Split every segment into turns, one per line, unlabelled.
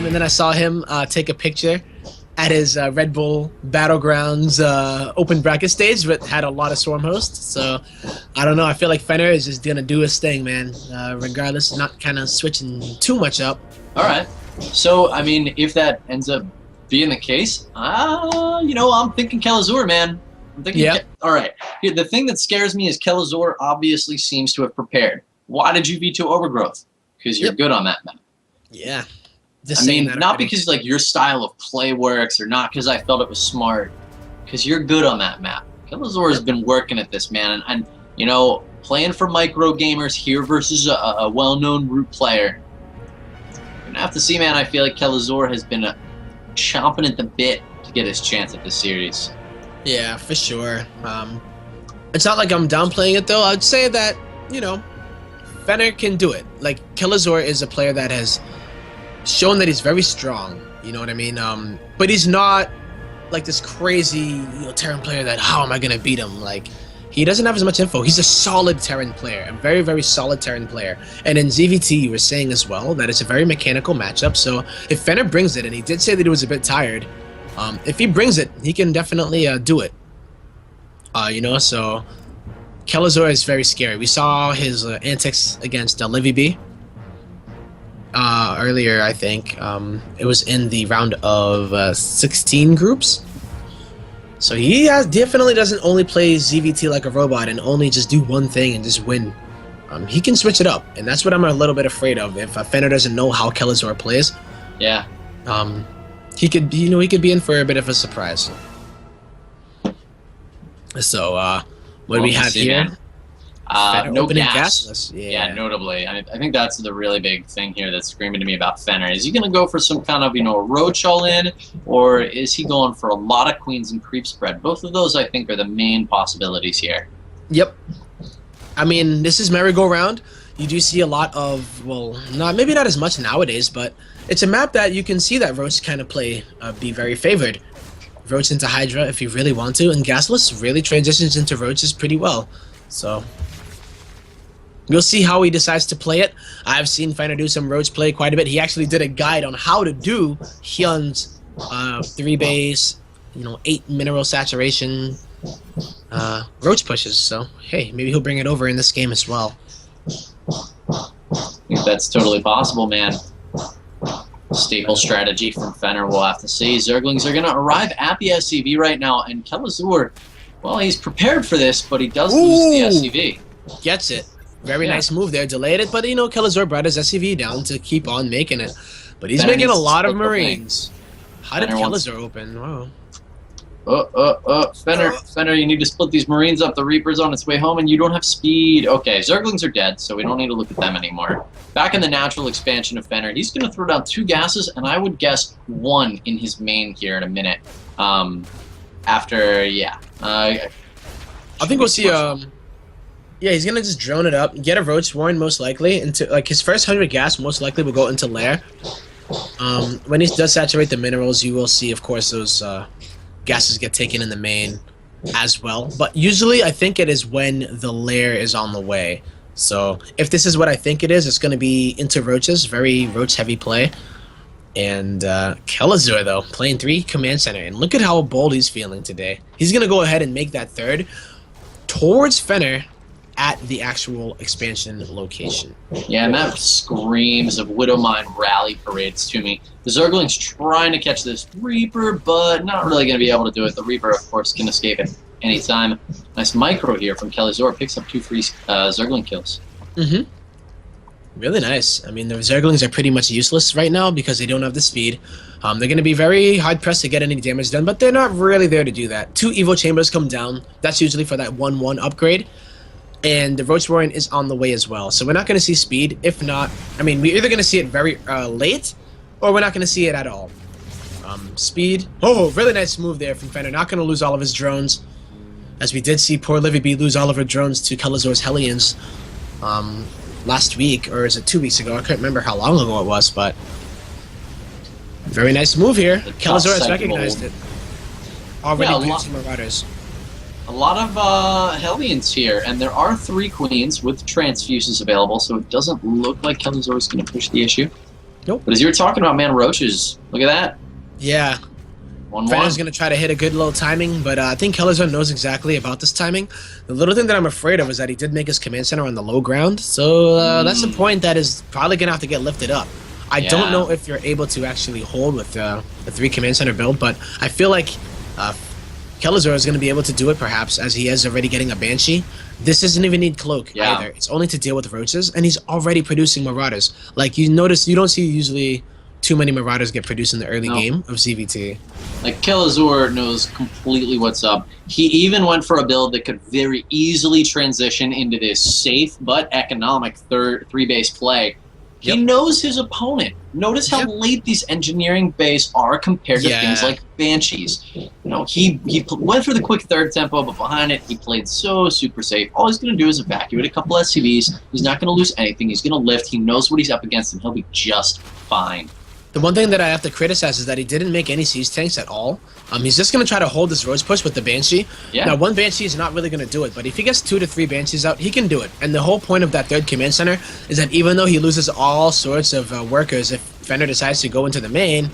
And then I saw him take a picture at his Red Bull Battlegrounds open bracket stage, but had a lot of Swarm hosts. So I don't know. I feel like Fenner is just gonna do his thing, man. Regardless, not kind of switching too much up.
All right. So I mean, if that ends up being the case, I'm thinking Kelazhur, man. I'm thinking.
Yeah.
All right. Here, the thing that scares me is Kelazhur obviously seems to have prepared. Why did you veto Overgrowth? Because you're good on that map.
Yeah.
I mean, not because like your style of play works, or not because I felt it was smart, because you're good on that map. Kelazhur has been working at this, man, and playing for micro gamers here versus a well-known root player. You're gonna have to see, man. I feel like Kelazhur has been chomping at the bit to get his chance at this series.
Yeah, for sure. It's not like I'm downplaying it though. I'd say that Fenner can do it. Like Kelazhur is a player that has shown that he's very strong, you know what I mean? But he's not like this crazy, Terran player that, how am I gonna beat him? Like, he doesn't have as much info. He's a solid Terran player, a very, very solid Terran player. And in ZVT, you were saying as well that it's a very mechanical matchup. So if Fenner brings it, and he did say that he was a bit tired, if he brings it, he can definitely do it. So Kelazhur is very scary. We saw his antics against Livy B. Earlier, I think. It was in the round of 16 groups. So he definitely doesn't only play ZVT like a robot and only just do one thing and just win. He can switch it up, and that's what I'm a little bit afraid of. If Fenner doesn't know how Kelazhur plays,
yeah,
he could be in for a bit of a surprise. So, what do we have here?
No gas.
Gasless.
Yeah, notably. I think that's the really big thing here that's screaming to me about Fenner. Is he going to go for some kind of, roach all-in, or is he going for a lot of queens and creep spread? Both of those, I think, are the main possibilities here.
Yep. I mean, this is merry-go-round. You do see a lot of, maybe not as much nowadays, but it's a map that you can see that roach kind of play be very favored. Roach into Hydra if you really want to, and Gasless really transitions into roaches pretty well. So we'll see how he decides to play it. I've seen Fenner do some roach play quite a bit. He actually did a guide on how to do Hyun's 3 base, 8 mineral saturation roach pushes. So hey, maybe he'll bring it over in this game as well.
I think that's totally possible, man. Staple strategy from Fenner, we'll have to see. Zerglings are going to arrive at the SCV right now, and Kelazhur, well, he's prepared for this, but he does lose the SCV.
Gets it. Very nice move there. Delayed it, but Kelazhur brought his SCV down to keep on making it. But he's making a lot of Marines. How did Kelazhur open? Wow.
Fenner, you need to split these Marines up. The Reaper's on its way home, and you don't have speed. Okay, Zerglings are dead, so we don't need to look at them anymore. Back in the natural expansion of Fenner, he's going to throw down 2 gases, and I would guess 1 in his main here in a minute. I
think we'll see, yeah, he's going to just drone it up, get a Roach Warren most likely, into, like, his first 100 gas most likely will go into Lair. When he does saturate the minerals, you will see, of course, those gases get taken in the main as well. But usually, I think it is when the Lair is on the way. So, if this is what I think it is, it's going to be into Roaches, very Roach-heavy play. And Kelazhur, though, playing 3 Command Center. And look at how bold he's feeling today. He's going to go ahead and make that third towards Fenner at the actual expansion location.
Yeah, and that screams of Widowmine rally parades to me. The Zergling's trying to catch this Reaper, but not really going to be able to do it. The Reaper, of course, can escape at any time. Nice micro here from Kelazhur. Picks up 2 free Zergling kills.
Mm-hmm. Really nice. I mean, the Zerglings are pretty much useless right now because they don't have the speed. They're going to be very hard-pressed to get any damage done, but they're not really there to do that. 2 Evo Chambers come down. That's usually for that 1-1 upgrade. and the Roach Warren is on the way as well. So we're not going to see speed. If not, I mean, we're either going to see it very late, or we're not going to see it at all. Speed. Oh, really nice move there from Fenner. Not going to lose all of his drones, as we did see poor Livy B lose all of her drones to Kelazhur's Hellions last week, or is it 2 weeks ago? I can't remember how long ago it was, but very nice move here. Kelazhur has recognized it. Already producing Marauders.
A lot of Hellions here, and there are 3 Queens with transfuses available, so it doesn't look like Kelazhur is going to push the issue.
Nope.
But as you were talking about, man, Roaches, look at that.
Yeah.
1-1.
Fenner's going to try to hit a good little timing, but I think Kelazhur knows exactly about this timing. The little thing that I'm afraid of is that he did make his command center on the low ground, so that's a point that is probably going to have to get lifted up. I don't know if you're able to actually hold with the 3 command center build, but I feel like Kelazhur is going to be able to do it, perhaps, as he is already getting a Banshee. This doesn't even need Cloak either. It's only to deal with Roaches, and he's already producing Marauders. Like, you notice, you don't see usually too many Marauders get produced in the early game of ZVT.
Like, Kelazhur knows completely what's up. He even went for a build that could very easily transition into this safe but economic 3-base play. He knows his opponent. Notice how late these engineering base are compared to things like Banshees. You know, he went for the quick 3rd tempo, but behind it, he played so super safe. All he's going to do is evacuate a couple SCVs. He's not going to lose anything. He's going to lift. He knows what he's up against, and he'll be just fine.
The one thing that I have to criticize is that he didn't make any siege tanks at all. He's just going to try to hold this Roach push with the Banshee. Now, 1 Banshee is not really going to do it, but if he gets 2 to 3 Banshees out, he can do it. And the whole point of that 3rd command center is that even though he loses all sorts of workers, if Fenner decides to go into the main,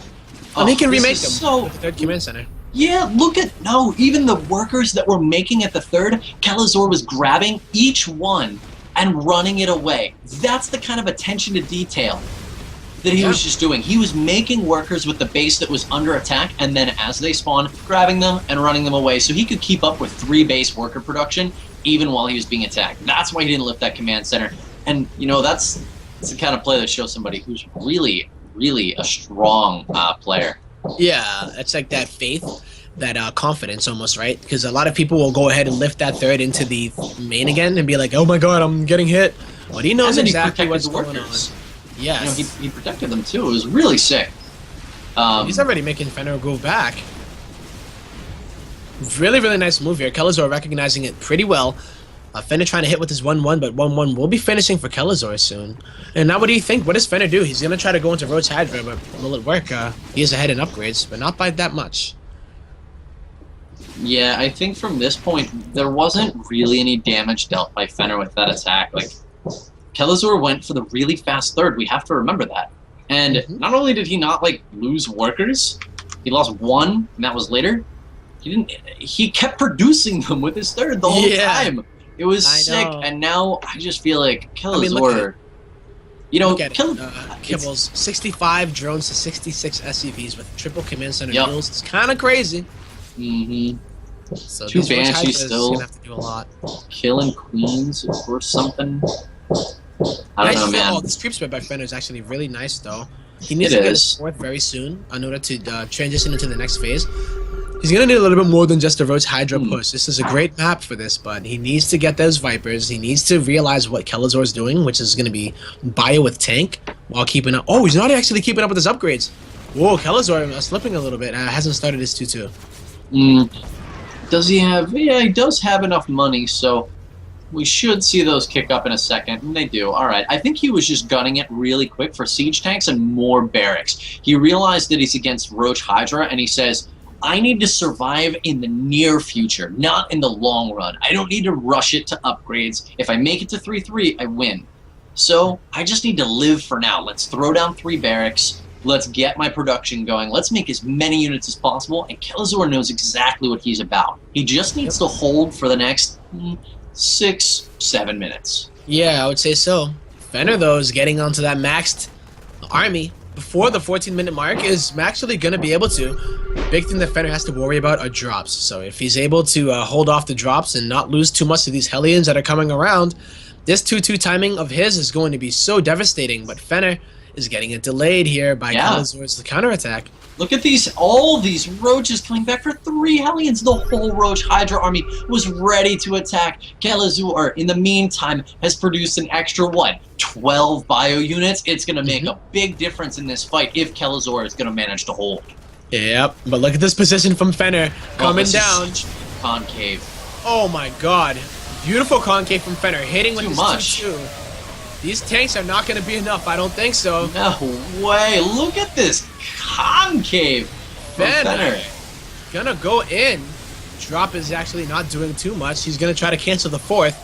he can remake them with the 3rd command center.
Yeah, look at, even the workers that were making at the 3rd, Kelazhur was grabbing each one and running it away. That's the kind of attention to detail that he was just doing. He was making workers with the base that was under attack, and then as they spawn, grabbing them and running them away, so he could keep up with 3-base worker production even while he was being attacked. That's why he didn't lift that command center. And, that's the kind of play that shows somebody who's really, really a strong player.
Yeah, it's like that faith, that confidence almost, right? Because a lot of people will go ahead and lift that 3rd into the main again and be like, oh my god, I'm getting hit. But he knows exactly what's going on. Yes.
He protected them too. It was really sick.
He's already making Fenner go back. Really, really nice move here. Kelazhur recognizing it pretty well. Fenner trying to hit with his 1-1, but 1-1 will be finishing for Kelazhur soon. And now what do you think? What does Fenner do? He's going to try to go into Roach Hydra, but will it work? He is ahead in upgrades, but not by that much.
Yeah, I think from this point, there wasn't really any damage dealt by Fenner with that attack. Like, Kelazhur went for the really fast 3rd. We have to remember that. And not only did he not lose workers, he lost 1, and that was later. He kept producing them with his 3rd the whole time. It was sick. And now I just feel like Kelazhur,
Kibbles 65 drones to 66 SCVs with triple command center deals. It's kind of crazy. So
2 Banshees still
gonna have to do a lot.
Killing Queens or something. I don't know, man.
This creep spread by Fenner is actually really nice, though. He needs to get his 4th very soon in order to transition into the next phase. He's going to need a little bit more than just a Roach Hydra push. This is a great map for this, but he needs to get those Vipers. He needs to realize what Kelazhur is doing, which is going to be bio with tank while keeping up. Oh, he's not actually keeping up with his upgrades. Whoa, Kelazhur slipping a little bit. Hasn't started his 2-2.
Does he have... Yeah, he does have enough money, so... We should see those kick up in a second, and they do. All right. I think he was just gunning it really quick for siege tanks and more barracks. He realized that he's against Roach Hydra, and he says, I need to survive in the near future, not in the long run. I don't need to rush it to upgrades. If I make it to 3-3, I win. So I just need to live for now. Let's throw down 3 barracks. Let's get my production going. Let's make as many units as possible, and Kelazhur knows exactly what he's about. He just needs to hold for the next... 6-7 minutes.
Yeah, I would say so. Fenner, though, is getting onto that maxed army before the 14-minute mark is actually going to be able to. Big thing that Fenner has to worry about are drops. So if he's able to hold off the drops and not lose too much of these Hellions that are coming around, this 2-2 timing of his is going to be so devastating. But Fenner is getting it delayed here by Kelazhur's counterattack.
Look at these, all these roaches coming back for 3 Hellions. The whole Roach Hydra army was ready to attack. Kelazhur, in the meantime, has produced an extra, what, 12 bio units? It's going to make a big difference in this fight if Kelazhur is going to manage to hold.
Yep, but look at this position from Fenner coming down.
Concave.
Oh my god. Beautiful concave from Fenner, hitting with
Too
his
much.
2-2. These tanks are not going to be enough. I don't think so.
No way. Look at this concave.
Fenner gonna go in. Drop is actually not doing too much. He's going to try to cancel the 4th.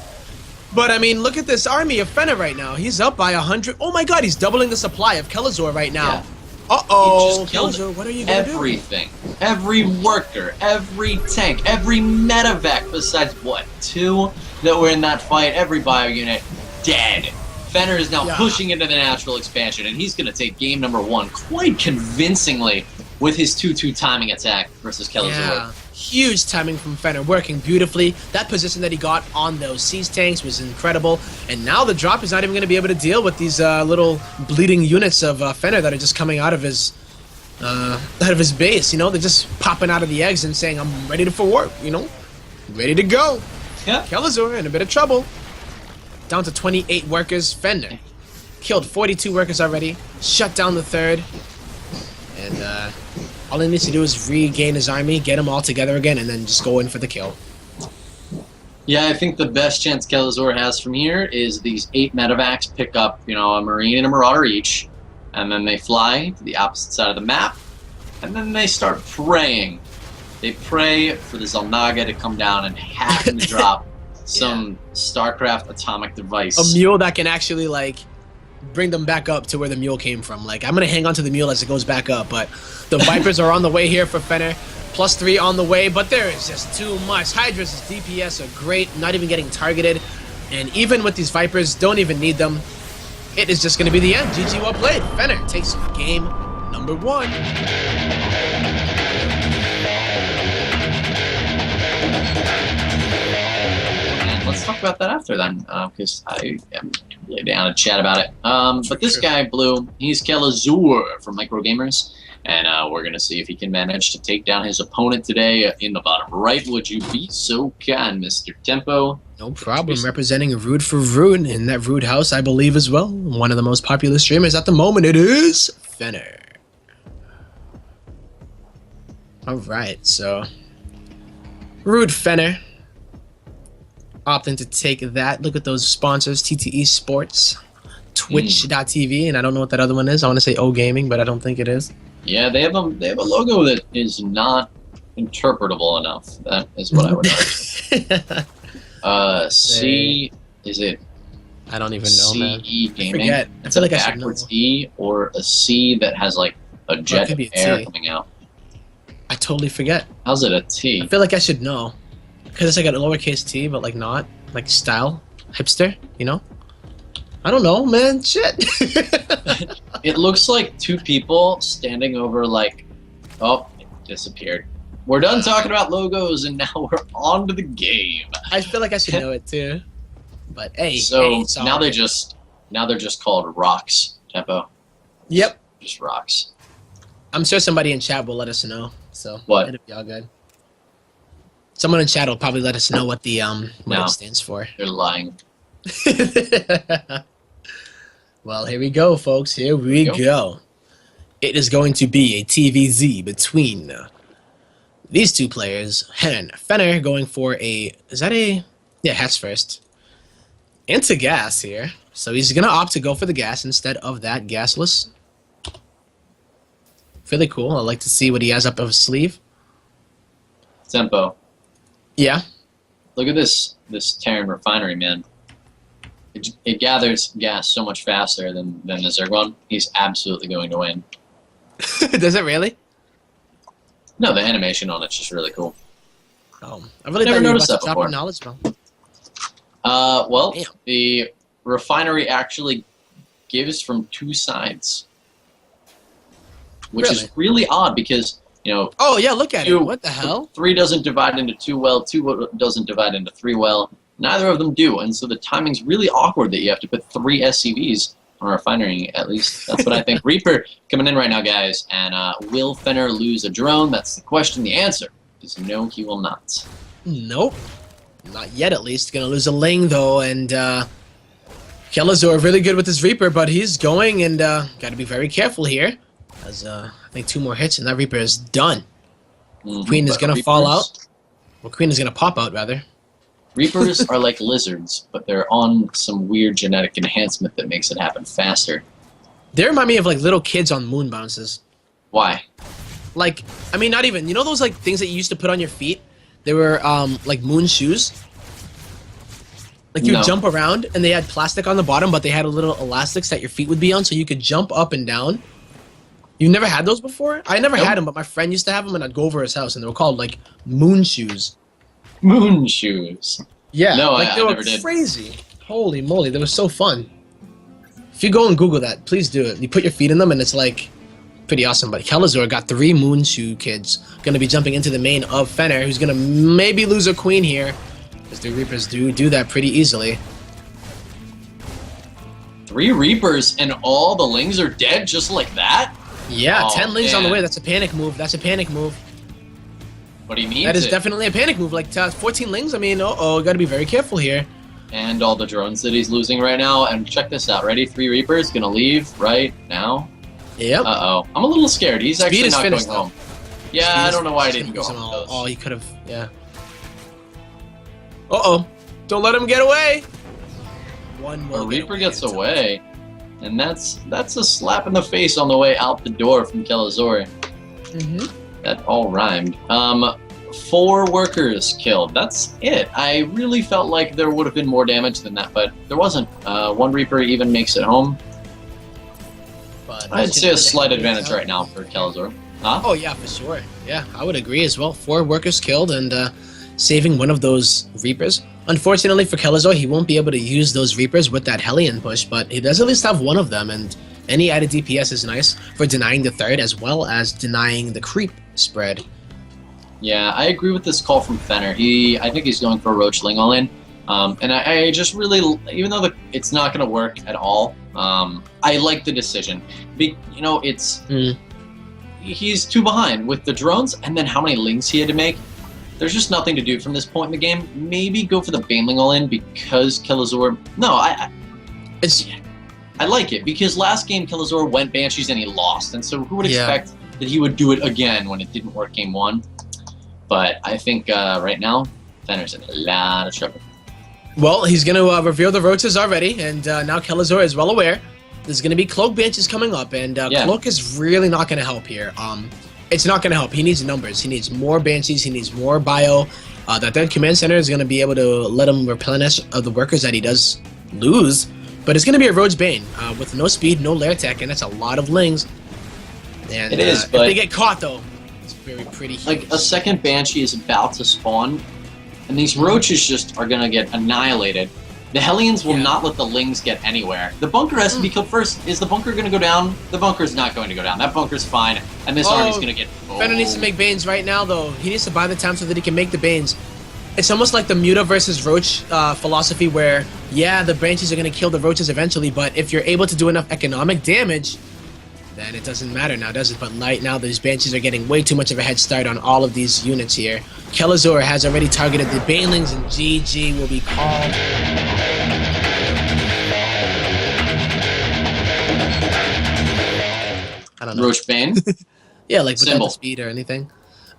But, I mean, look at this army of Fenner right now. He's up by 100. Oh my god, he's doubling the supply of Kelazhur right now.
Yeah.
Uh-oh.
He just killed
Kelazhur, what are you going to do?
everything. Every worker, every tank, every medevac besides, what, 2 that were in that fight, every bio unit dead. Fenner is now pushing into the natural expansion, and he's going to take game number 1 quite convincingly with his 2-2 timing attack versus Kelazhur.
Yeah, huge timing from Fenner, working beautifully. That position that he got on those siege tanks was incredible, and now the drop is not even going to be able to deal with these little bleeding units of Fenner that are just coming out of his base. You know, they're just popping out of the eggs and saying, "I'm ready for war." You know, ready to go.
Yeah.
Kelazhur in a bit of trouble. Down to 28 workers. Fenner killed 42 workers already. Shut down the 3rd. And all he needs to do is regain his army, get them all together again, and then just go in for the kill.
Yeah, I think the best chance Kelazhur has from here is these 8 medevacs pick up, you know, a Marine and a Marauder each, and then they fly to the opposite side of the map, and then they start praying. They pray for the Zelnaga to come down and hack and drop some StarCraft atomic device.
A mule that can actually, like, bring them back up to where the mule came from. Like, I'm going to hang on to the mule as it goes back up, but the Vipers are on the way here for Fenner. +3 on the way, but there is just too much. Hydra's DPS are great, not even getting targeted, and even with these Vipers, don't even need them. It is just going to be the end. GG, well played. Fenner takes game number 1.
Let's talk about that after then, because I am really down to chat about it. But this guy, Blue, he's Kelazhur from Micro Gamers, and we're going to see if he can manage to take down his opponent today in the bottom right. Would you be so kind, Mr. Tempo?
No problem. Representing Rude for Rude in that Rude house, I believe, as well. One of the most popular streamers at the moment, it is Fenner. Alright, so Rude Fenner opting to take that. Look at those sponsors: TTE Sports, Twitch.tv, and I don't know what that other one is. I want to say O Gaming, but I don't think it is.
Yeah, they have a logo that is not interpretable enough. That is what I would argue. C, is it?
I don't even know, man.
CE Gaming.
I forget. I
It's
feel
a
like I should
backwards
know.
E or a C that has like a jet of air coming out.
I totally forget.
How's it a T?
I feel like I should know. Because it's like a lowercase t, but like not. Like style. Hipster, you know? I don't know, man. Shit.
It looks like 2 people standing over like... Oh, it disappeared. We're done talking about logos and now we're on to the game.
I feel like I should know it too. But hey,
So
it's
now
all
they're
right.
just called rocks, Tempo.
Yep.
Just rocks.
I'm sure somebody in chat will let us know. So
What?
it'll be all good. Someone in chat will probably let us know what the what
No.
it stands for.
They're lying.
Well, here we go, folks. Here we go. It is going to be a TVZ between these 2 players. Fenner going for a... Is that a... Yeah, hats first. Into gas here. So he's going to opt to go for the gas instead of that gasless. Really cool. I like to see what he has up his sleeve.
Tempo.
Yeah.
Look at this Terran refinery, man. It gathers gas so much faster than the Zergon. He's absolutely going to win.
Does it really?
No, the animation on it's just really cool.
Oh, I really
Never
thought you were
noticed
about
that
to drop
before.
your knowledge, bro.
Well,
Damn.
the refinery actually gives from 2 sides, which is really odd because, you know...
Oh, yeah, look at it. What the hell?
3 doesn't divide into 2 well, 2 doesn't divide into 3 well. Neither of them do, and so the timing's really awkward that you have to put 3 SCVs from Refinery, at least. That's what I think. Reaper coming in right now, guys. And will Fenner lose a drone? That's the question. The answer is no, he will not.
Nope. Not yet, at least. Gonna lose a Ling, though, and Kelazhur really good with his Reaper, but he's going, and gotta be very careful here. As I think 2 more hits, and that Reaper is done. Queen is gonna fall out. Well, Queen is gonna pop out, rather.
Reapers are like lizards, but they're on some weird genetic enhancement that makes it happen faster.
They remind me of like little kids on moon bounces.
Why?
Like, I mean, not even. You know those like things that you used to put on your feet? They were like moon shoes. Like you jump around, and they had plastic on the bottom, but they had a little elastics that your feet would be on, so you could jump up and down. You never had those before? I never had them, but my friend used to have them, and I'd go over his house, and they were called like moon shoes.
Moon shoes.
Yeah,
no,
like
I
they were
never did.
Crazy. Holy moly, they were so fun. If you go and Google that, please do it. You put your feet in them, and it's like pretty awesome. But Kelazhur got 3 moon shoe kids. Gonna be jumping into the main of Fenner, who's gonna maybe lose a queen here, because the Reapers do that pretty easily.
3 Reapers and all the Lings are dead just like that?
Yeah, 10 Lings on the
man.
way. That's a panic move. That's a panic move.
What do you mean?
That is definitely a panic move. Like 14 Lings. I mean, gotta be very careful here.
And all the drones that he's losing right now. And check this out. Ready? 3 Reapers gonna leave right now.
Yep.
Uh-oh. I'm a little scared. He's
Speed
actually
is
not
finished,
going home. Yeah, I don't know why he didn't go
home.
home.
Oh, he could have. Yeah. Uh-oh. Don't let him get away. One more.
A Reaper gets away. And that's a slap in the face on the way out the door from Kelazhur. That all rhymed. 4 workers killed. That's it. I really felt like there would have been more damage than that, but there wasn't. 1 Reaper even makes it home.
But
I'd say a slight advantage right now for Kelazhur. Huh?
Oh yeah, for sure. Yeah, I would agree as well. 4 workers killed and saving one of those Reapers. Unfortunately for Kelazhur, he won't be able to use those Reapers with that Hellion push, but he does at least have one of them, and any added DPS is nice for denying the 3rd as well as denying the creep spread.
Yeah, I agree with this call from Fenner. I think he's going for a Roach Ling all in. And I just really, even though it's not going to work at all, I like the decision. He's 2 behind with the drones, and then how many Lings he had to make. There's just nothing to do from this point in the game. Maybe go for the Baneling all in because Kelazhur. No, I like it because last game Kelazhur went Banshees and he lost, and so who would expect that he would do it again when it didn't work game 1? But I think right now Fenner's in a lot of trouble.
Well, he's going to reveal the roaches already, and now Kelazhur is well aware. There's going to be Cloak Banshees coming up, and Cloak is really not going to help here. It's not going to help. He needs numbers. He needs more Banshees. He needs more bio. That 3rd command center is going to be able to let him replenish the workers that he does lose. But it's going to be a Roach Bane with no speed, no lair tech, and that's a lot of Lings. And
it is,
but if they get caught, though, it's very pretty huge.
Like, a 2nd Banshee is about to spawn, and these Roaches just are going to get annihilated. The Hellions will not let the Lings get anywhere. The bunker has to be killed first. Is the bunker going to go down? The bunker's not going to go down. That bunker's fine, and this army's going to get...
Fenner needs to make Banes right now, though. He needs to buy the time so that he can make the Banes. It's almost like the Muta versus Roach philosophy where, yeah, the Banshees are going to kill the Roaches eventually, but if you're able to do enough economic damage, then it doesn't matter now, does it? But right now, these Banshees are getting way too much of a head start on all of these units here. Kelazhur has already targeted the Banelings, and GG will be called. I don't know.
Roach Bane?
Yeah, like without
Symbol.
the speed or anything.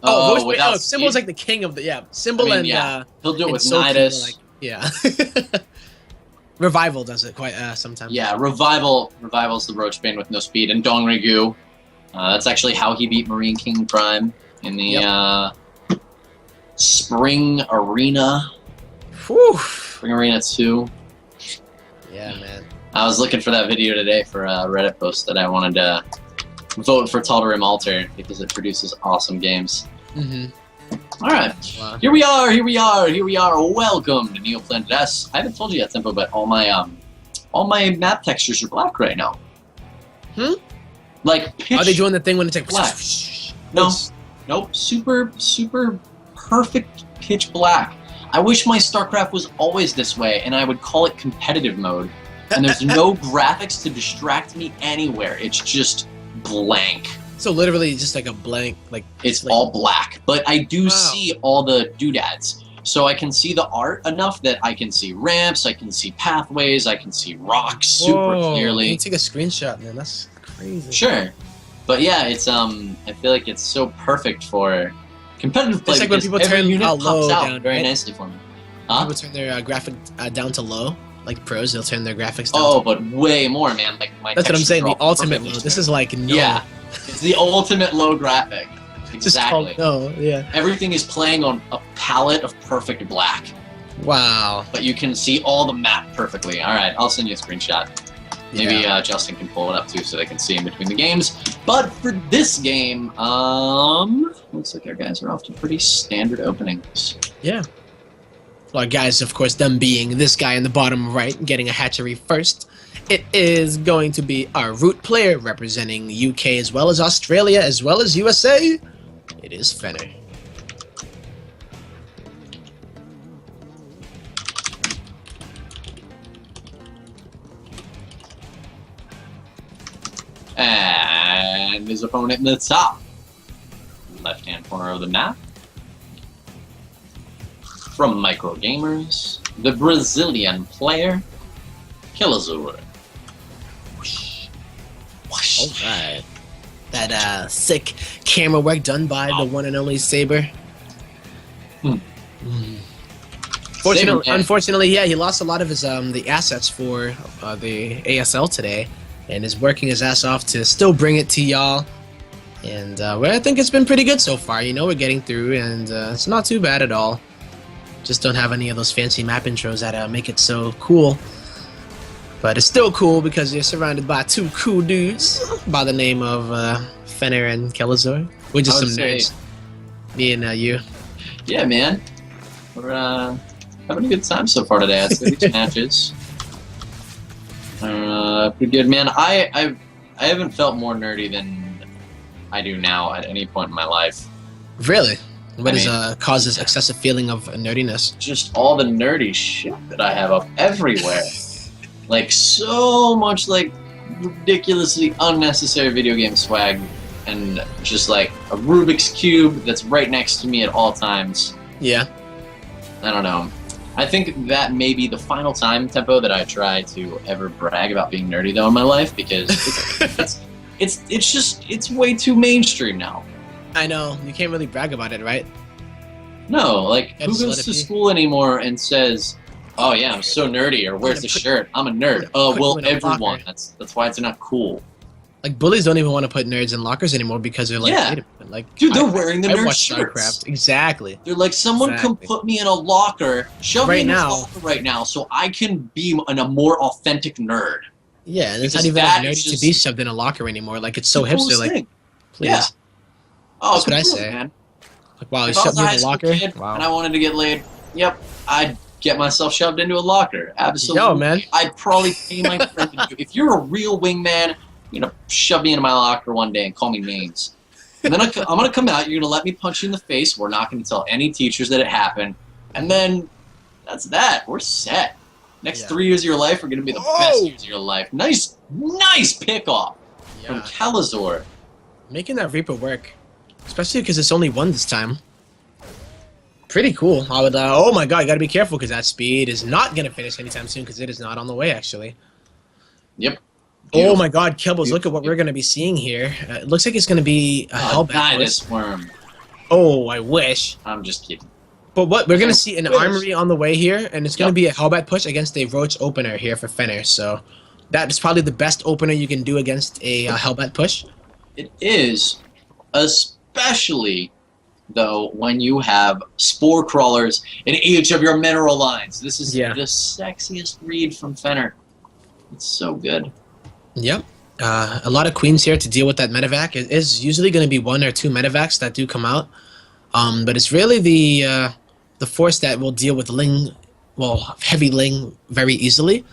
Oh,
Roach Bane. Symbol's like the king of the Symbol
I mean,
and
he'll do it with
Soki
Nidus.
like, yeah. Revival does it quite sometimes.
Yeah, Revival's the Roach Bane with no speed, and Dongrigu. That's actually how he beat Marine King Prime in the Spring Arena.
Whew.
Spring Arena 2.
Yeah, man.
I was looking for that video today for a Reddit post that I wanted to vote for Tal'Darim Altar because it produces awesome games. All right, here we are. Welcome to Neoplanet S. I haven't told you yet, Tempo, but all my map textures are black right now. Like pitch.
Are they doing the thing when it's like
black? No, nope. Super perfect pitch black. I wish my StarCraft was always this way, and I would call it competitive mode. and there's no graphics to distract me anywhere. It's just blank.
So literally just like a blank, like...
It's
like,
all black, but I do see all the doodads. So I can see the art enough that I can see ramps, I can see pathways, I can see rocks super clearly.
You can take a screenshot, man. That's crazy.
Sure. But yeah, it's I feel like it's so perfect for competitive play.
It's like when people turn
unit
low
pops out
down,
very
right?
nicely for me. Huh?
People turn their graphic down to low. Like pros, they'll turn their graphics down.
Oh, but way more, man. Like my
that's what I'm saying. The
textures are
ultimate low.
perfect.
This is like no.
Yeah, it's the ultimate low graphic.
Just called
Exactly.
no. Yeah.
Everything is playing on a palette of perfect black,
Wow.
but you can see all the map perfectly. All right, I'll send you a screenshot. Maybe
Yeah.
Justin can pull it up too, so they can see in between the games. But for this game, looks like our guys are off to pretty standard openings.
Yeah. Well, guys, of course, them being this guy in the bottom right, getting a hatchery first. It is going to be our root player representing UK as well as Australia as well as USA. It is Fenner.
And his opponent in the top left-hand corner of the map. From Micro Gamers, the Brazilian player, Kelazhur.
Alright. That sick camera work done by the one and only Saber. Unfortunately, yeah, he lost a lot of his the assets for the ASL today, and is working his ass off to still bring it to y'all. And well, I think it's been pretty good so far. You know, we're getting through, and it's not too bad at all. Just don't have any of those fancy map intros that make it so cool. But it's still cool because you're surrounded by two cool dudes by the name of Fenner and Kelazhur. We're just some nerds. Me and you.
Yeah, man. We're having a good time so far today. I'd say these matches. Pretty good, man. I haven't felt more nerdy than I do now at any point in my life.
Really? What causes excessive feeling of nerdiness?
Just all the nerdy shit that I have up everywhere. Like, so much, like, ridiculously unnecessary video game swag. And just, like, a Rubik's Cube that's right next to me at all times.
Yeah.
I don't know. I think that may be the final time, Tempo, that I try to ever brag about being nerdy, though, in my life. Because it's way too mainstream now.
I know. You can't really brag about it, right?
No, like, who goes to school anymore and says... Oh yeah, I'm so nerdy, or where's the shirt? I'm a nerd. Oh, well, everyone. That's why it's not cool.
Like, bullies don't even want to put nerds in lockers anymore because they're like,
yeah.
wait a minute, like,
dude, they're wearing the nerd shirts.
StarCraft. Exactly.
They're like, someone can put me in a locker, shove me in a locker right now, so I can be a more authentic nerd.
Yeah, and it's not even like nerdy to be shoved in a locker anymore. Like, it's so hipster. Like, please.
Yeah. Oh,
that's what I say.
Man.
Like, wow, you shoved me in a locker.
Wow. And I wanted to get laid. Yep, I'd get myself shoved into a locker. Absolutely.
Yo, man.
I'd probably pay my friend to do. If you're a real wingman, you're gonna shove me into my locker one day and call me names. And then I'm gonna come out. You're gonna let me punch you in the face. We're not gonna tell any teachers that it happened. And then that's that. We're set. Next 3 years of your life are gonna be the best years of your life. Nice pick off from Kelazhur.
Making that Reaper work, especially because it's only one this time. Pretty cool. I would. Oh my god, you gotta be careful because that speed is not gonna finish anytime soon because it is not on the way actually.
Yep.
Beautiful. Oh my god, Kibbles, look at what we're gonna be seeing here. It looks like it's gonna be a Hellbat
push. Worm.
Oh, I wish.
I'm just kidding.
But what we're gonna see an armory on the way here, and it's gonna be a Hellbat push against a Roach opener here for Fenner. So that is probably the best opener you can do against a Hellbat push.
It is, especially though when you have spore crawlers in each of your mineral lines. This is the sexiest read from Fenner. It's so good.
Yep. A lot of queens here to deal with that medevac. It is usually going to be 1 or 2 medevacs that do come out. But it's really the force that will deal with Ling, heavy Ling very easily.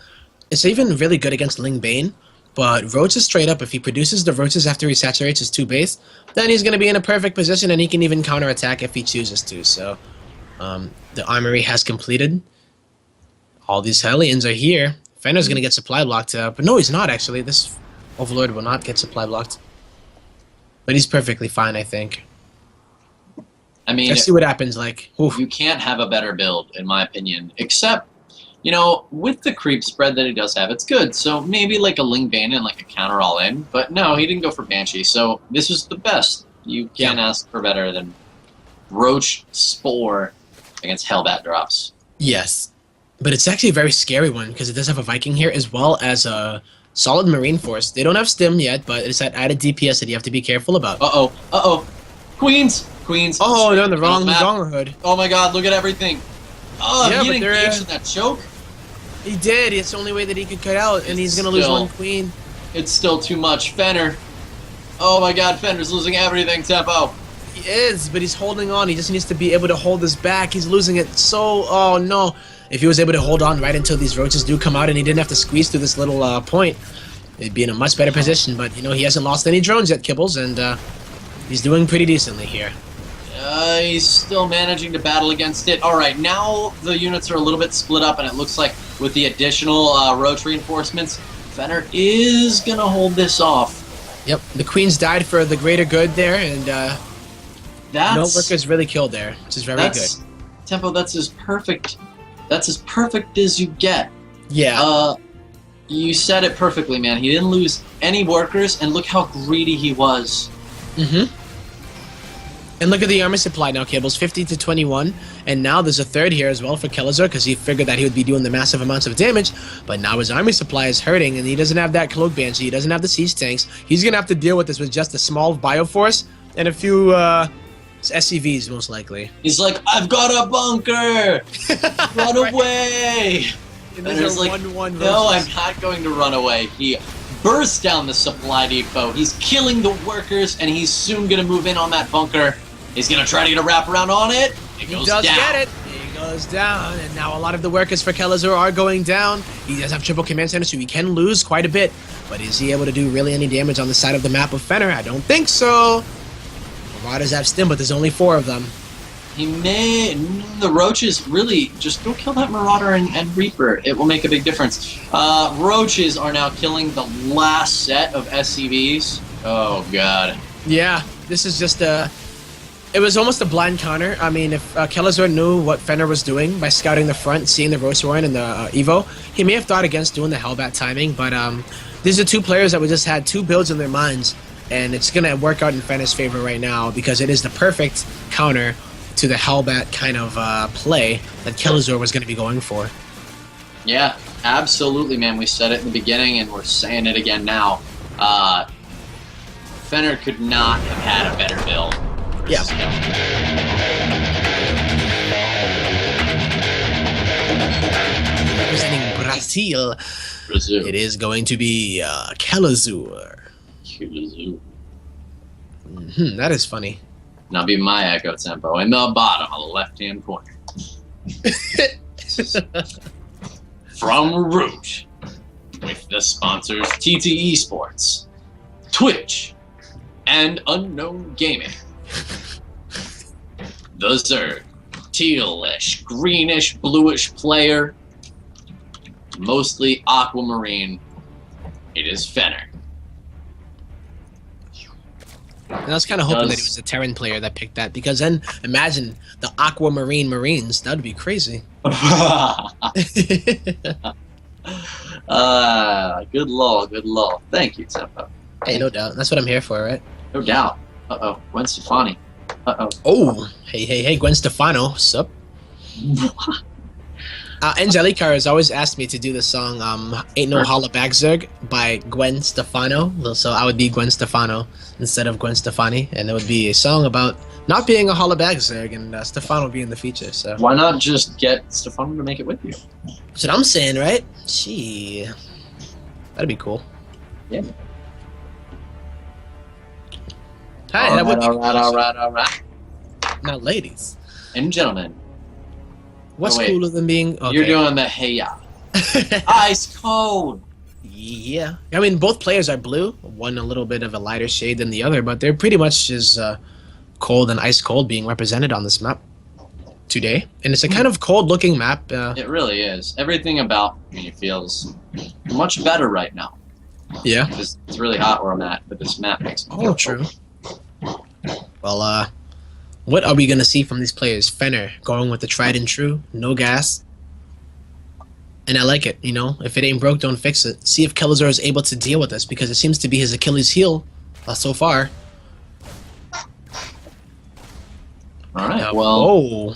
It's even really good against Ling Bane. But Roach is straight up. If he produces the Roaches after he saturates his 2 base, then he's going to be in a perfect position and he can even counterattack if he chooses to. So the armory has completed. All these Hellions are here. Fenner's gonna get supply blocked, but no, he's not actually. This Overlord will not get supply blocked. But he's perfectly fine, I think.
I mean,
let's see what happens. Like, oof.
You can't have a better build, in my opinion, except, you know, with the creep spread that he does have, it's good. So maybe like a Ling Bane and like a counter all in. But no, he didn't go for Banshee. So this was the best. You can't ask for better than Roach Spore against Hellbat drops.
Yes. But it's actually a very scary one because it does have a Viking here as well as a solid Marine Force. They don't have Stim yet, but it's that added DPS that you have to be careful about.
Uh-oh. Uh-oh. Queens. Queens.
Oh, they're on the wrong hood.
Oh my god, look at everything. Oh,
yeah,
he didn't engage in that choke?
He did. It's the only way that he could cut out, and he's going to lose one queen.
It's still too much. Fenner. Oh my god, Fenner's losing everything, Tempo.
He is, but he's holding on. He just needs to be able to hold his back. He's losing it so... Oh, no. If he was able to hold on right until these roaches do come out and he didn't have to squeeze through this little point, he'd be in a much better position. But, you know, he hasn't lost any drones yet, Kibbles, and he's doing pretty decently here.
He's still managing to battle against it. All right, now the units are a little bit split up, and it looks like with the additional roach reinforcements, Fenner is going to hold this off.
Yep, the queens died for the greater good there, and no workers really killed there, which is very good.
Tempo, that's as perfect. That's as perfect as you get.
Yeah.
You said it perfectly, man. He didn't lose any workers, and look how greedy he was.
Mm-hmm. And look at the armor supply now, Cables, 50 to 21. And now there's a third here as well for Kelazhur, because he figured that he would be doing the massive amounts of damage. But now his army supply is hurting, and he doesn't have that Cloak Banshee. He doesn't have the siege tanks. He's going to have to deal with this with just a small Bioforce and a few SCVs, most likely.
He's like, I've got a bunker! Run away!
And there's like, 1-1
no, I'm not going to run away. He bursts down the supply depot. He's killing the workers, and he's soon going to move in on that bunker. He's going to try to get a wraparound on it. It goes down. He does get it.
He goes down, and now a lot of the workers for Kelazhur are going down. He does have triple command center, so he can lose quite a bit. But is he able to do really any damage on the side of the map of Fenner? I don't think so. Marauders have Stim, but there's only 4 of them.
He may... The Roaches, really, just go kill that Marauder and Reaper. It will make a big difference. Roaches are now killing the last set of SCVs. Oh, God.
Yeah, this is just a... It was almost a blind counter. I mean, if Kelazhur knew what Fenner was doing by scouting the front, seeing the Roach Warren and the Evo, he may have thought against doing the Hellbat timing, but these are 2 players that we just had 2 builds in their minds, and it's going to work out in Fenner's favor right now because it is the perfect counter to the Hellbat kind of play that Kelazhur was going to be going for.
Yeah, absolutely, man. We said it in the beginning, and we're saying it again now. Fenner could not have had a better build.
Yeah. Representing Brazil, it is going to be Kelazhur. That is funny.
Now be my echo tempo in the bottom of the left-hand corner. From Root, with the sponsors TT Esports, Twitch, and Unknown Gaming. The Zerg, tealish, greenish, bluish player, mostly aquamarine. It is Fenner.
And I was kind of hoping that it was a Terran player that picked that, because then imagine the aquamarine Marines. That would be crazy.
Good lull, good lull. Thank you, Tempo.
Hey, no doubt. That's what I'm here for, right?
No doubt. Uh-oh, Gwen Stefani. Uh-oh.
Oh, hey, Gwen Stefano. Sup? Angelica has always asked me to do the song Ain't No Holla Back Zerg by Gwen Stefano. So I would be Gwen Stefano instead of Gwen Stefani. And it would be a song about not being a Holla Back Zerg and Stefano being the feature. So
why not just get Stefano to make it with you?
That's what I'm saying, right? Gee. That'd be cool.
Yeah.
Hi,
all right.
Now, ladies
and gentlemen,
what's cooler than being? Okay.
You're doing the hey-ya. Ice cold.
Yeah, I mean both players are blue. One a little bit of a lighter shade than the other, but they're pretty much as cold and ice cold being represented on this map. today, and it's a kind of cold-looking map.
It really is. Everything about me feels much better right now.
Yeah.
It's really hot where I'm at, but this map makes me feel
true. Well, what are we gonna see from these players? Fenner going with the tried and true, no gas. And I like it, you know? If it ain't broke, don't fix it. See if Kelazhur is able to deal with this, because it seems to be his Achilles heel so far.
Alright, well...
Whoa.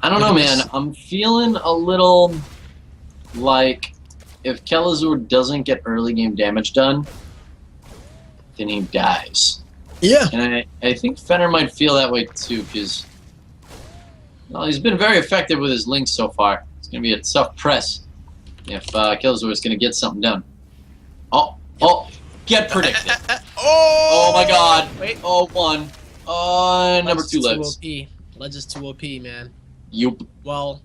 I don't know, man. I'm feeling a little like if Kelazhur doesn't get early game damage done, then he dies.
Yeah.
And I think Fenner might feel that way too, because well, he's been very effective with his links so far. It's going to be a tough press if Kelazhur is going to get something done. Oh, get predicted. Oh my god.
Wait.
Oh, one. Number 2 Ledge.
Ledge is too OP, man.
Well,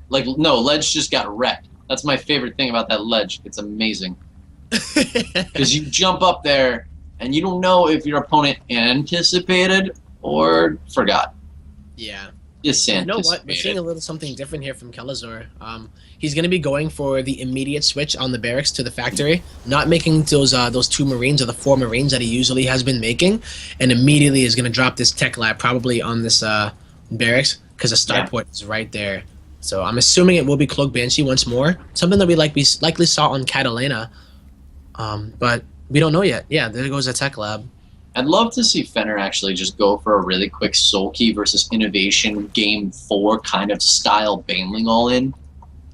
like, no, Ledge just got wrecked. That's my favorite thing about that Ledge. It's amazing. Because you jump up there, and you don't know if your opponent anticipated or forgot.
Yeah.
Just
you know what? We're seeing a little something different here from Kelazhur. He's going to be going for the immediate switch on the barracks to the factory, not making those 2 Marines or the 4 Marines that he usually has been making, and immediately is going to drop this tech lab probably on this barracks because the starport is right there. So I'm assuming it will be Cloak Banshee once more, something that we likely saw on Catalina, but we don't know yet. Yeah, there goes a tech lab.
I'd love to see Fenner actually just go for a really quick Soul Key versus Innovation Game 4 kind of style Baneling all-in.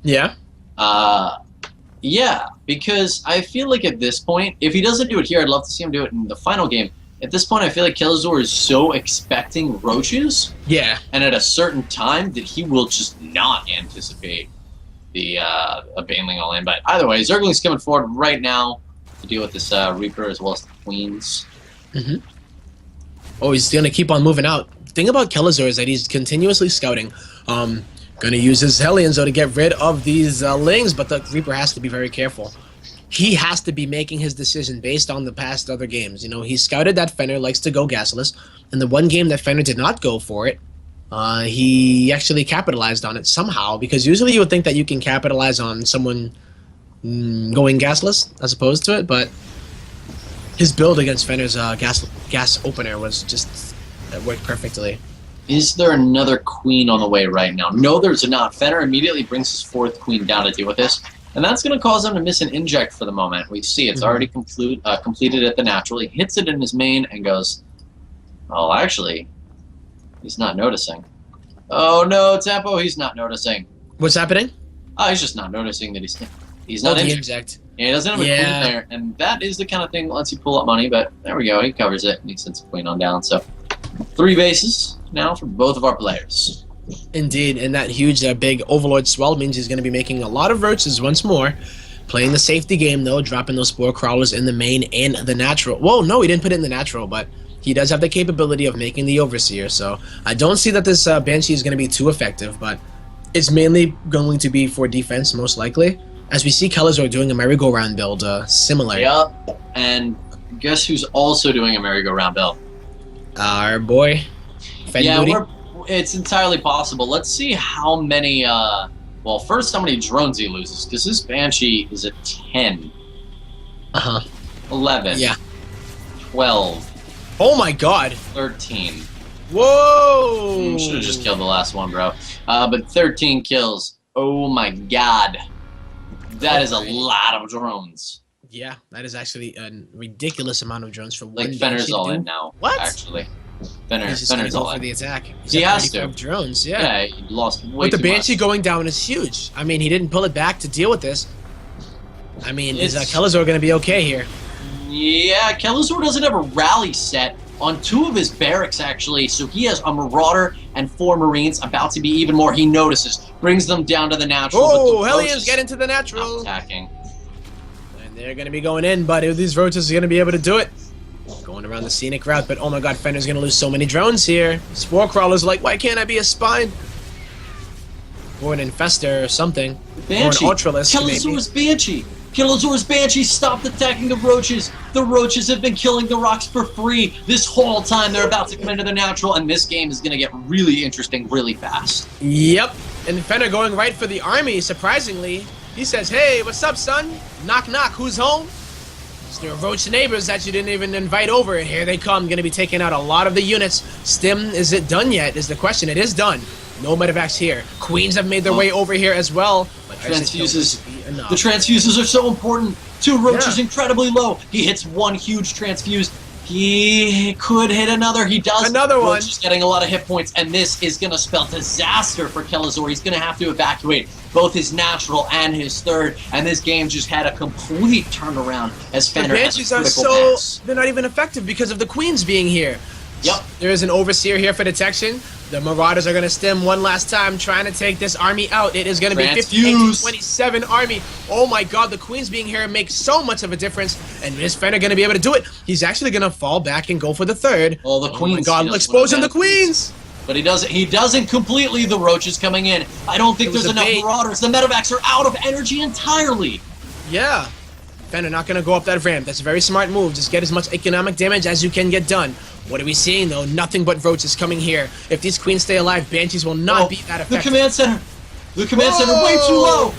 Yeah?
Yeah, because I feel like at this point, if he doesn't do it here, I'd love to see him do it in the final game. At this point, I feel like Kelazhur is so expecting roaches.
Yeah.
And at a certain time that he will just not anticipate the a Baneling all-in. But either way, Zergling's coming forward right now to deal with this Reaper as well as the Queens.
Mm-hmm. Oh, he's gonna keep on moving out. The thing about Kelazhur is that he's continuously scouting. Gonna use his Hellions though to get rid of these Lings, but the Reaper has to be very careful. He has to be making his decision based on the past other games. You know, he scouted that Fenner likes to go gasless, and the one game that Fenner did not go for it, he actually capitalized on it somehow, because usually you would think that you can capitalize on someone going gasless as opposed to it, but his build against Fenner's gas opener was just worked perfectly.
Is there another Queen on the way right now? No, there's not. Fenner immediately brings his 4th Queen down to deal with this, and that's going to cause him to miss an inject for the moment. We see it's already completed at the natural. He hits it in his main and goes, oh, actually, he's not noticing. Oh, no, Tempo, he's not noticing.
What's happening?
He's just not noticing that he's not injured.
Inject.
Yeah, he doesn't have a Queen there, and that is the kind of thing that lets you pull up money, but there we go. He covers it, and he sends a Queen on down. So 3 bases now for both of our players.
Indeed, and that huge, big Overlord swell means he's going to be making a lot of roaches once more. Playing the safety game, though, dropping those Spore Crawlers in the main and the natural. Whoa, no, he didn't put it in the natural, but he does have the capability of making the Overseer, so I don't see that this Banshee is going to be too effective, but it's mainly going to be for defense, most likely. As we see Kelazhur doing a merry-go-round build, similar.
Yep, and guess who's also doing a merry-go-round build?
Our boy,
Fenner. It's entirely possible. Let's see how many, well, first how many drones he loses, because this Banshee is a 10. 11.
Yeah.
12.
Oh my god.
13.
Whoa!
Should have just killed the last one, bro. But 13 kills. Oh my god. That is a lot of drones.
Yeah, that is actually a ridiculous amount of drones for one.
Like Fenner's all in now.
What?
Actually, Fenner's
all
all
for
in.
the attack.
He has to.
Drones,
Yeah, he lost way
But the
too
Banshee
much.
going down is huge. I mean, he didn't pull it back to deal with this. I mean, is Kelazhur going to be okay here?
Yeah, Kelazhur doesn't have a rally set on 2 of his barracks, actually, so he has a Marauder and 4 Marines, about to be even more. He notices, brings them down to the natural.
Oh, Hellions get into the natural.
Attacking.
And they're going to be going in, but these roaches are going to be able to do it. Going around the scenic route, but oh my god, Fenner's going to lose so many drones here. Spore Crawler's like, why can't I be a Spine? Or an Infester or something.
Banshee.
Or an Ultralisk,
Kelazhur's Banshee. Kelazhur's Banshees stopped attacking the roaches. The roaches have been killing the rocks for free this whole time. They're about to come into the natural, and this game is going to get really interesting really fast.
Yep. And Fenner going right for the army, surprisingly. He says, hey, what's up, son? Knock, knock, who's home? It's your roach neighbors that you didn't even invite over. Here they come, going to be taking out a lot of the units. Stim, is it done yet, is the question. It is done. No medevacs here. Queens have made their way over here as well. But
transfuses. The transfuses are so important. 2 roaches incredibly low. He hits 1 huge transfuse. He could hit another. He does.
Another one.
Roach is getting a lot of hit points, and this is going to spell disaster for Kelazhur. He's going to have to evacuate both his natural and his third, and this game just had a complete turnaround as Fenner has a critical pass.
They're not even effective because of the queens being here.
Yep.
There is an overseer here for detection. The Marauders are going to stem one last time, trying to take this army out. It is going to be 58-27 army. Oh my god, the Queens being here makes so much of a difference. And is Fenner going to be able to do it? He's actually going to fall back and go for the third.
Oh, the Queens.
Oh my god, exposing the Queens!
But he doesn't completely. The Roach is coming in. I don't think there's enough Marauders. The medevacs are out of energy entirely.
Yeah. Fenner not going to go up that ramp. That's a very smart move. Just get as much economic damage as you can get done. What are we seeing, though? Nothing but roaches coming here. If these queens stay alive, Banshees will not be that effective.
The command center! The command center way too low!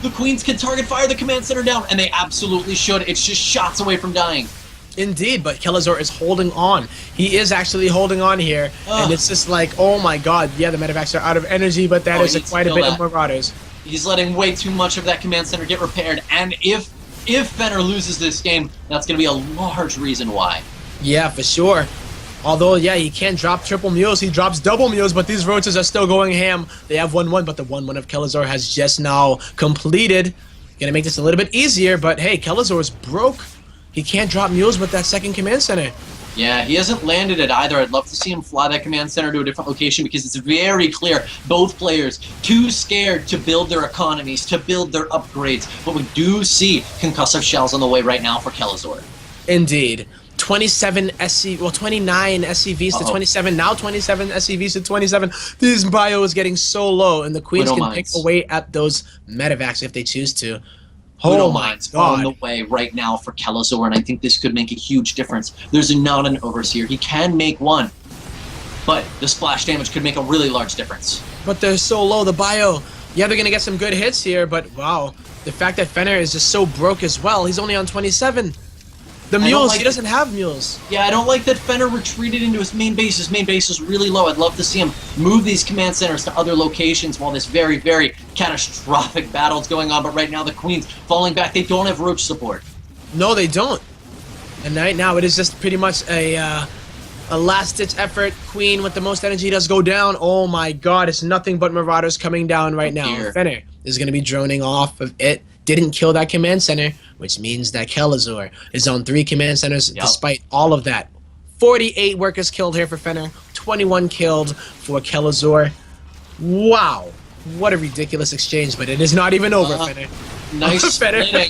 The queens can target fire the command center down, and they absolutely should. It's just shots away from dying.
Indeed, but Kelazhur is holding on. He is actually holding on here, and it's just like, oh my god, yeah, the medevacs are out of energy, but that is quite a bit of Marauders.
He's letting way too much of that command center get repaired, and if Fenner loses this game, that's going to be a large reason why.
Yeah, for sure. Although, yeah, he can't drop triple mules, he drops double mules, but these roaches are still going ham. They have 1-1, but the 1-1 of Kelazhur has just now completed. Gonna make this a little bit easier, but hey, Kelazhur is broke. He can't drop mules with that second command center.
Yeah, he hasn't landed it either. I'd love to see him fly that command center to a different location because it's very clear both players too scared to build their economies, to build their upgrades. But we do see concussive shells on the way right now for Kelazhur.
Indeed. 29 SCVs to 27, now 27 SCVs to 27. This bio is getting so low, and the Queens can pick away at those medevacs if they choose to.
Oh my god. On the way right now for Kelazhur, and I think this could make a huge difference. There's not an overseer. He can make one, but the splash damage could make a really large difference.
But they're so low, the bio. Yeah, they're going to get some good hits here, but wow. The fact that Fenner is just so broke as well. He's only on 27. The mules, he doesn't have mules.
Yeah, I don't like that Fenner retreated into his main base. His main base is really low. I'd love to see him move these command centers to other locations while this very, very catastrophic battle is going on. But right now, the Queens falling back. They don't have roach support.
No, they don't. And right now, it is just pretty much a last-ditch effort. Queen with the most energy does go down. Oh my god, it's nothing but Marauders coming down right now. Fenner is going to be droning off of it. Didn't kill that command center, which means that Kelazhur is on 3 command centers despite all of that. 48 workers killed here for Fenner, 21 killed for Kelazhur. Wow, what a ridiculous exchange, but it is not even over, Fenner.
Nice splitting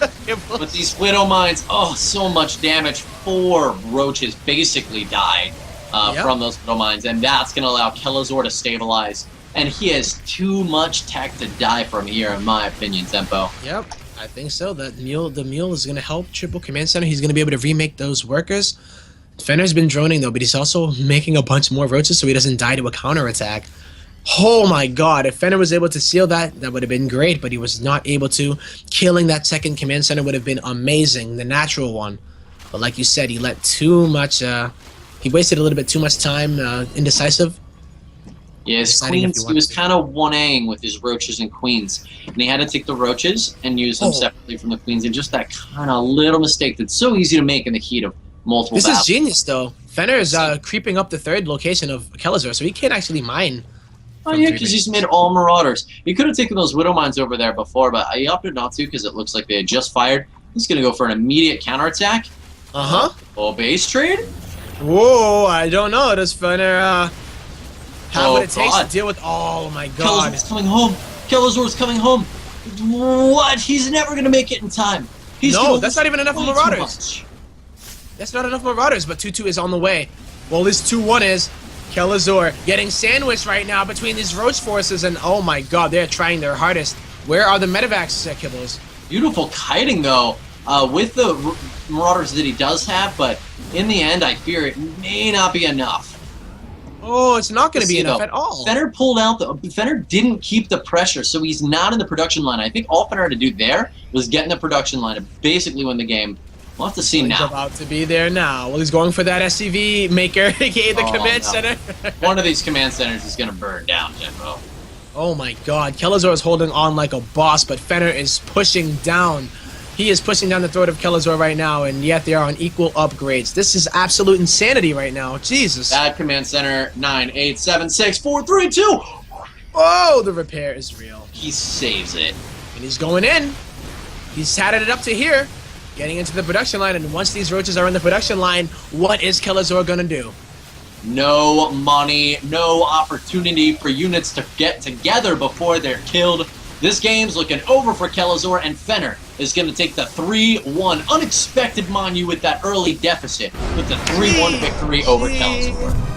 with these Widow Mines. Oh, so much damage. 4 roaches basically died from those Widow Mines, and that's going to allow Kelazhur to stabilize. And he has too much tech to die from here, in my opinion, Tempo.
Yep. I think so. The mule is going to help triple command center. He's going to be able to remake those workers. Fenner's been droning, though, but he's also making a bunch more roaches so he doesn't die to a counterattack. Oh, my God. If Fenner was able to seal that, that would have been great, but he was not able to. Killing that second command center would have been amazing, the natural one. But like you said, he let too much... he wasted a little bit too much time, indecisive.
Yeah, his queens, he was kind of 1-Aing with his roaches and queens. And he had to take the roaches and use them separately from the queens. And just that kind of little mistake that's so easy to make in the heat of multiple battles.
This is genius, though. Fenner is creeping up the 3rd location of Kelazhur, so he can't actually mine.
Oh, yeah, because he's made all Marauders. He could have taken those Widow Mines over there before, but he opted not to because it looks like they had just fired. He's going to go for an immediate counterattack. Oh, base trade?
Whoa, I don't know. Does Fenner... How what it takes to deal with... Oh, my God.
Kelazhur's coming home. Kelazhur's coming home. What? He's never going to make it in time.
No, that's not even enough Marauders. That's not enough Marauders, but 2-2 is on the way. Well, this 2-1 is Kelazhur getting sandwiched right now between these roach forces, and oh, my God, they're trying their hardest. Where are the medevacs, Kibbles?
Beautiful kiting, though, with the Marauders that he does have, but in the end, I fear it may not be enough.
Oh, it's not going to be enough at all.
Fenner pulled out. Fenner didn't keep the pressure, so he's not in the production line. I think all Fenner had to do there was get in the production line and basically win the game. We'll have to see now.
He's about to be there now. Well, he's going for that SCV maker, aka the command center.
One of these command centers is going to burn down, Jimbo.
Oh my god. Kelazhur is holding on like a boss, but Fenner is pushing down. He is pushing down the throat of Kelazhur right now, and yet they are on equal upgrades. This is absolute insanity right now. Jesus.
That command center, 9, 8, 7, 6, 4, 3, 2.
Oh, the repair is real.
He saves it.
And he's going in. He's tatted it up to here, getting into the production line, and once these roaches are in the production line, what is Kelazhur going to do?
No money, no opportunity for units to get together before they're killed. This game's looking over for Kelazhur, and Fenner is going to take the 3-1 unexpected Monu with that early deficit with the 3-1 victory over Kelazhur.